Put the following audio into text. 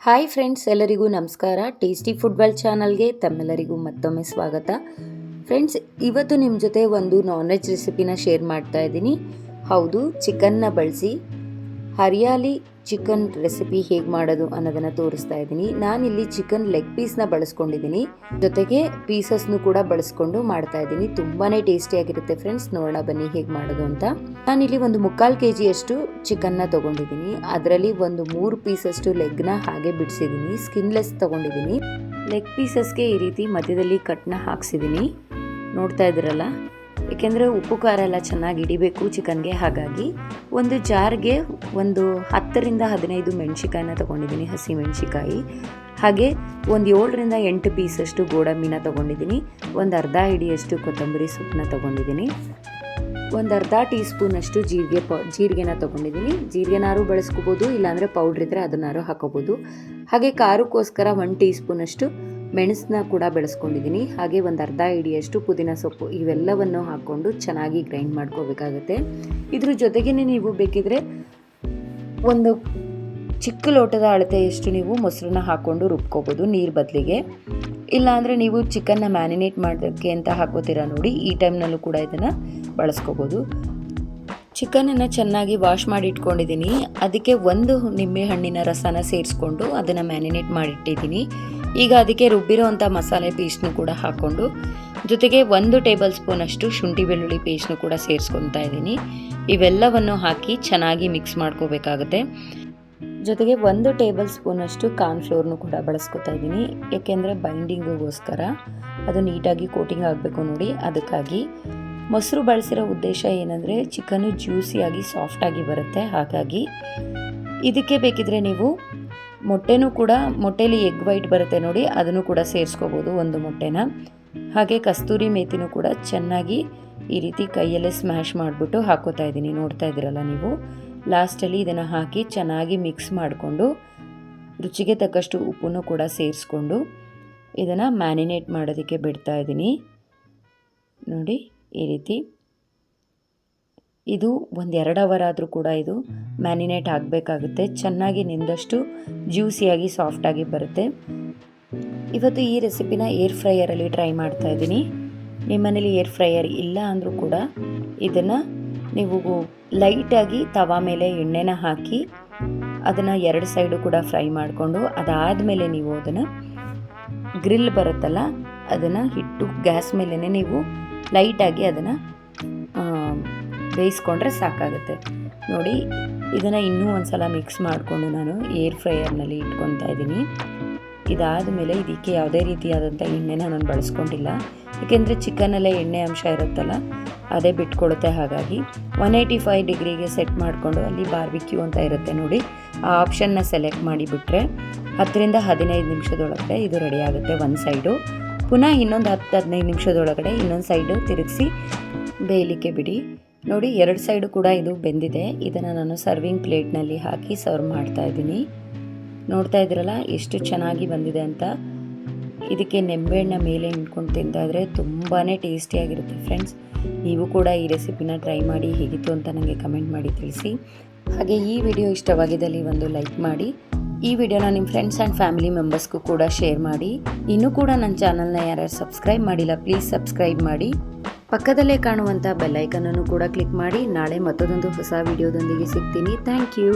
Hi friends, ಎಲ್ಲರಿಗೂ ನಮಸ್ಕಾರ. Tasty food world ಚಾನಲ್ಗೆ ತಮ್ಮೆಲ್ಲರಿಗೂ ಮತ್ತೊಮ್ಮೆ ಸ್ವಾಗತ. ಫ್ರೆಂಡ್ಸ್, ಇವತ್ತು ನಿಮ್ಮ ಜೊತೆ ಒಂದು ನಾನ್ ವೆಜ್ ರೆಸಿಪಿನ ಶೇರ್ ಮಾಡ್ತಾ ಇದ್ದೀನಿ. ಹೌದು, ಚಿಕನ್ನ ಬಳಸಿ ಹರಿಯಾಲಿ ಚಿಕನ್ ರೆಸಿಪಿ ಹೇಗೆ ಮಾಡೋದು ಅನ್ನೋದನ್ನು ತೋರಿಸ್ತಾ ಇದ್ದೀನಿ. ನಾನಿಲ್ಲಿ ಚಿಕನ್ ಲೆಗ್ ಪೀಸ್ನ ಬಳಸ್ಕೊಂಡಿದ್ದೀನಿ, ಜೊತೆಗೆ ಪೀಸಸ್ನು ಕೂಡ ಬಳಸ್ಕೊಂಡು ಮಾಡ್ತಾ ಇದ್ದೀನಿ. ತುಂಬಾ ಟೇಸ್ಟಿಯಾಗಿರುತ್ತೆ ಫ್ರೆಂಡ್ಸ್. ನೋಡೋಣ ಬನ್ನಿ ಹೇಗೆ ಮಾಡೋದು ಅಂತ. ನಾನಿಲ್ಲಿ ಒಂದು 3/4 kg ಅಷ್ಟು ಚಿಕನ್ನ ತೊಗೊಂಡಿದ್ದೀನಿ. ಅದರಲ್ಲಿ ಒಂದು 3 ಪೀಸಷ್ಟು ಲೆಗ್ನ ಹಾಗೆ ಬಿಡಿಸಿದ್ದೀನಿ. ಸ್ಕಿನ್ಲೆಸ್ ತೊಗೊಂಡಿದ್ದೀನಿ. ಲೆಗ್ ಪೀಸಸ್ಗೆ ಈ ರೀತಿ ಮಧ್ಯದಲ್ಲಿ ಕಟ್ನ ಹಾಕ್ಸಿದ್ದೀನಿ, ನೋಡ್ತಾ ಇದ್ದೀರಲ್ಲ. ಏಕೆಂದರೆ ಉಪ್ಪು ಖಾರ ಎಲ್ಲ ಚೆನ್ನಾಗಿ ಹಿಡಿಬೇಕು ಚಿಕನ್ಗೆ. ಹಾಗಾಗಿ ಒಂದು ಜಾರ್ಗೆ ಒಂದು 10ರಿಂದ 15 ಮೆಣಸಿಕಾಯಿನ ತೊಗೊಂಡಿದ್ದೀನಿ, ಹಸಿ ಮೆಣಸಿಕಾಯಿ. ಹಾಗೆ ಒಂದು 7ರಿಂದ 8 ಪೀಸಷ್ಟು ಗೋಡಂಬಿನ ತೊಗೊಂಡಿದ್ದೀನಿ. ಒಂದು ಅರ್ಧ ಹಿಡಿಯಷ್ಟು ಕೊತ್ತಂಬರಿ ಸೊಪ್ಪನ್ನ ತೊಗೊಂಡಿದ್ದೀನಿ. ಒಂದು ಅರ್ಧ ಟೀ ಸ್ಪೂನಷ್ಟು ಜೀರಿಗೆನ ತೊಗೊಂಡಿದ್ದೀನಿ. ಜೀರಿಗೆನಾರು ಬಳಸ್ಕೋಬೋದು, ಇಲ್ಲಾಂದರೆ ಪೌಡ್ರ್ ಇದ್ದರೆ ಅದನ್ನಾರು ಹಾಕೋಬೋದು. ಹಾಗೆ ಖಾರಕ್ಕೋಸ್ಕರ 1 ಟೀ ಸ್ಪೂನಷ್ಟು ಮೆಣಸನ್ನ ಕೂಡ ಬೆಳೆಸ್ಕೊಂಡಿದ್ದೀನಿ. ಹಾಗೆ ಒಂದು ಅರ್ಧ ಹಿಡಿಯಷ್ಟು ಪುದೀನ ಸೊಪ್ಪು, ಇವೆಲ್ಲವನ್ನು ಹಾಕ್ಕೊಂಡು ಚೆನ್ನಾಗಿ ಗ್ರೈಂಡ್ ಮಾಡ್ಕೋಬೇಕಾಗತ್ತೆ. ಇದ್ರ ಜೊತೆಗೇ ನೀವು ಬೇಕಿದ್ರೆ ಒಂದು ಚಿಕ್ಕ ಲೋಟದ ಅಳತೆಯಷ್ಟು ನೀವು ಮೊಸರನ್ನ ಹಾಕ್ಕೊಂಡು ರುಬ್ಕೋಬೋದು ನೀರು ಬದಲಿಗೆ. ಇಲ್ಲಾಂದರೆ ನೀವು ಚಿಕನ್ನ ಮ್ಯಾರಿನೇಟ್ ಮಾಡೋದಕ್ಕೆ ಅಂತ ಹಾಕೋತೀರ ನೋಡಿ, ಈ ಟೈಮ್ನಲ್ಲೂ ಕೂಡ ಇದನ್ನು ಬಳಸ್ಕೋಬೋದು. ಚಿಕನನ್ನು ಚೆನ್ನಾಗಿ ವಾಶ್ ಮಾಡಿ ಇಟ್ಕೊಂಡಿದ್ದೀನಿ. ಅದಕ್ಕೆ ಒಂದು ನಿಂಬೆ ಹಣ್ಣಿನ ರಸನ ಸೇರಿಸ್ಕೊಂಡು ಅದನ್ನು ಮ್ಯಾರಿನೇಟ್ ಮಾಡಿಟ್ಟಿದ್ದೀನಿ. ಈಗ ಅದಕ್ಕೆ ರುಬ್ಬಿರೋ ಅಂಥ ಮಸಾಲೆ ಪೇಸ್ಟ್ನು ಕೂಡ ಹಾಕ್ಕೊಂಡು, ಜೊತೆಗೆ 1 ಟೇಬಲ್ ಸ್ಪೂನಷ್ಟು ಶುಂಠಿ ಬೆಳ್ಳುಳ್ಳಿ ಪೇಸ್ಟ್ನು ಕೂಡ ಸೇರಿಸ್ಕೊತಾ ಇದ್ದೀನಿ. ಇವೆಲ್ಲವನ್ನು ಹಾಕಿ ಚೆನ್ನಾಗಿ ಮಿಕ್ಸ್ ಮಾಡ್ಕೋಬೇಕಾಗುತ್ತೆ. ಜೊತೆಗೆ 1 ಟೇಬಲ್ ಸ್ಪೂನಷ್ಟು ಕಾರ್ನ್ಫ್ಲೋರ್ನು ಕೂಡ ಬಳಸ್ಕೊತಾ ಇದ್ದೀನಿ, ಏಕೆಂದರೆ ಬೈಂಡಿಂಗಿಗೋಸ್ಕರ ಅದು ನೀಟಾಗಿ ಕೋಟಿಂಗ್ ಆಗಬೇಕು ನೋಡಿ, ಅದಕ್ಕಾಗಿ. ಮೊಸರು ಬಳಸಿರೋ ಉದ್ದೇಶ ಏನಂದರೆ ಚಿಕನ್ನು ಜ್ಯೂಸಿಯಾಗಿ ಸಾಫ್ಟಾಗಿ ಬರುತ್ತೆ. ಹಾಗಾಗಿ ಇದಕ್ಕೆ ಬೇಕಿದ್ರೆ ನೀವು ಮೊಟ್ಟೆನೂ ಕೂಡ, ಮೊಟ್ಟೆಲಿ ಎಗ್ ವೈಟ್ ಬರುತ್ತೆ ನೋಡಿ, ಅದನ್ನು ಕೂಡ ಸೇರಿಸ್ಕೋಬೋದು, 1 ಮೊಟ್ಟೆನ. ಹಾಗೆ ಕಸ್ತೂರಿ ಮೇಥಿನೂ ಕೂಡ ಚೆನ್ನಾಗಿ ಈ ರೀತಿ ಕೈಯಲ್ಲೇ ಸ್ಮ್ಯಾಶ್ ಮಾಡಿಬಿಟ್ಟು ಹಾಕೋತಾ ಇದ್ದೀನಿ, ನೋಡ್ತಾ ಇದ್ದೀರಲ್ಲ ನೀವು. ಲಾಸ್ಟಲ್ಲಿ ಇದನ್ನು ಹಾಕಿ ಚೆನ್ನಾಗಿ ಮಿಕ್ಸ್ ಮಾಡಿಕೊಂಡು ರುಚಿಗೆ ತಕ್ಕಷ್ಟು ಉಪ್ಪನ್ನು ಕೂಡ ಸೇರಿಸ್ಕೊಂಡು ಇದನ್ನು ಮ್ಯಾರಿನೇಟ್ ಮಾಡೋದಕ್ಕೆ ಬಿಡ್ತಾ ಇದ್ದೀನಿ ನೋಡಿ. ಈ ರೀತಿ ಇದು ಒಂದು 2 ಅವರ್ ಆದರೂ ಕೂಡ ಇದು ಮ್ಯಾರಿನೇಟ್ ಆಗಬೇಕಾಗುತ್ತೆ. ಚೆನ್ನಾಗಿ ನಿಂದಷ್ಟು ಜ್ಯೂಸಿಯಾಗಿ ಸಾಫ್ಟಾಗಿ ಬರುತ್ತೆ. ಇವತ್ತು ಈ ರೆಸಿಪಿನ ಏರ್ ಫ್ರೈಯರಲ್ಲಿ ಟ್ರೈ ಮಾಡ್ತಾ ಇದ್ದೀನಿ. ನಿಮ್ಮ ಮನೇಲಿ ಏರ್ ಫ್ರೈಯರ್ ಇಲ್ಲ ಅಂದರೂ ಕೂಡ ಇದನ್ನು ನೀವು ಲೈಟಾಗಿ ತವಾ ಮೇಲೆ ಎಣ್ಣೆನ ಹಾಕಿ ಅದನ್ನು 2 ಸೈಡು ಕೂಡ ಫ್ರೈ ಮಾಡಿಕೊಂಡು, ಅದಾದಮೇಲೆ ನೀವು ಅದನ್ನು ಗ್ರಿಲ್ ಬರುತ್ತಲ್ಲ, ಅದನ್ನು ಇಟ್ಟು ಗ್ಯಾಸ್ ಮೇಲೇ ನೀವು ಲೈಟಾಗಿ ಅದನ್ನು ಬೇಯಿಸ್ಕೊಂಡ್ರೆ ಸಾಕಾಗುತ್ತೆ ನೋಡಿ. ಇದನ್ನು ಇನ್ನೂ ಒಂದು ಸಲ ಮಿಕ್ಸ್ ಮಾಡಿಕೊಂಡು ನಾನು ಏರ್ ಫ್ರೈಯರ್ನಲ್ಲಿ ಇಟ್ಕೊತಾ ಇದ್ದೀನಿ. ಇದಾದಮೇಲೆ ಇದಕ್ಕೆ ಯಾವುದೇ ರೀತಿಯಾದಂಥ ಎಣ್ಣೆನ ನಾನು ಬಳಸ್ಕೊಂಡಿಲ್ಲ, ಏಕೆಂದರೆ ಚಿಕನಲ್ಲೇ ಎಣ್ಣೆ ಅಂಶ ಇರುತ್ತಲ್ಲ, ಅದೇ ಬಿಟ್ಕೊಳುತ್ತೆ. ಹಾಗಾಗಿ 185 ಡಿಗ್ರಿಗೆ ಸೆಟ್ ಮಾಡಿಕೊಂಡು, ಅಲ್ಲಿ ಬಾರ್ಬಿಕ್ಯೂ ಅಂತ ಇರುತ್ತೆ ನೋಡಿ, ಆ ಆಪ್ಷನ್ನ ಸೆಲೆಕ್ಟ್ ಮಾಡಿಬಿಟ್ರೆ 10ರಿಂದ 15 ನಿಮಿಷದೊಳಗಡೆ ಇದು ರೆಡಿ ಆಗುತ್ತೆ. ಒಂದು ಸೈಡು ಪುನಃ ಇನ್ನೊಂದು 10-15 ನಿಮಿಷದೊಳಗಡೆ ಇನ್ನೊಂದು ಸೈಡು ತಿರುಗಿಸಿ ಬೇಯಲಿಕ್ಕೆ ಬಿಡಿ ನೋಡಿ. 2 ಸೈಡು ಕೂಡ ಇದು ಬೆಂದಿದೆ. ಇದನ್ನು ನಾನು ಸರ್ವಿಂಗ್ ಪ್ಲೇಟ್ನಲ್ಲಿ ಹಾಕಿ ಸರ್ವ್ ಮಾಡ್ತಾ ಇದ್ದೀನಿ. ನೋಡ್ತಾ ಇದ್ದೀರಲ್ಲ ಎಷ್ಟು ಚೆನ್ನಾಗಿ ಬಂದಿದೆ ಅಂತ. ಇದಕ್ಕೆ ನಿಂಬೆಹಣ್ಣ ಮೇಲೆ ಹಿಂಡ್ಕೊಂಡು ತಿಂತಾ ಇದ್ರೆ ತುಂಬಾ ಟೇಸ್ಟಿಯಾಗಿರುತ್ತೆ ಫ್ರೆಂಡ್ಸ್. ನೀವು ಕೂಡ ಈ ರೆಸಿಪಿನ ಟ್ರೈ ಮಾಡಿ ಹೇಗಿತ್ತು ಅಂತ ನನಗೆ ಕಮೆಂಟ್ ಮಾಡಿ ತಿಳಿಸಿ. ಹಾಗೆ ಈ ವಿಡಿಯೋ ಇಷ್ಟವಾಗಿದ್ದಲ್ಲಿ ಒಂದು ಲೈಕ್ ಮಾಡಿ, ಈ ವಿಡಿಯೋನ ನಿಮ್ಮ ಫ್ರೆಂಡ್ಸ್ ಆ್ಯಂಡ್ ಫ್ಯಾಮಿಲಿ ಮೆಂಬರ್ಸ್ಗೂ ಕೂಡ ಶೇರ್ ಮಾಡಿ. ಇನ್ನೂ ಕೂಡ ನನ್ನ ಚಾನಲ್ನ ಯಾರು ಸಬ್ಸ್ಕ್ರೈಬ್ ಮಾಡಿಲ್ಲ, ಪ್ಲೀಸ್ ಸಬ್ಸ್ಕ್ರೈಬ್ ಮಾಡಿ. ಪಕ್ಕದಲ್ಲೇ ಕಾಣುವಂಥ ಬೆಲ್ ಐಕನನ್ನು ಕೂಡ ಕ್ಲಿಕ್ ಮಾಡಿ. ನಾಳೆ ಮತ್ತೊಂದು ಹೊಸ ವಿಡಿಯೋದೊಂದಿಗೆ ಸಿಗ್ತೀನಿ. Thank you.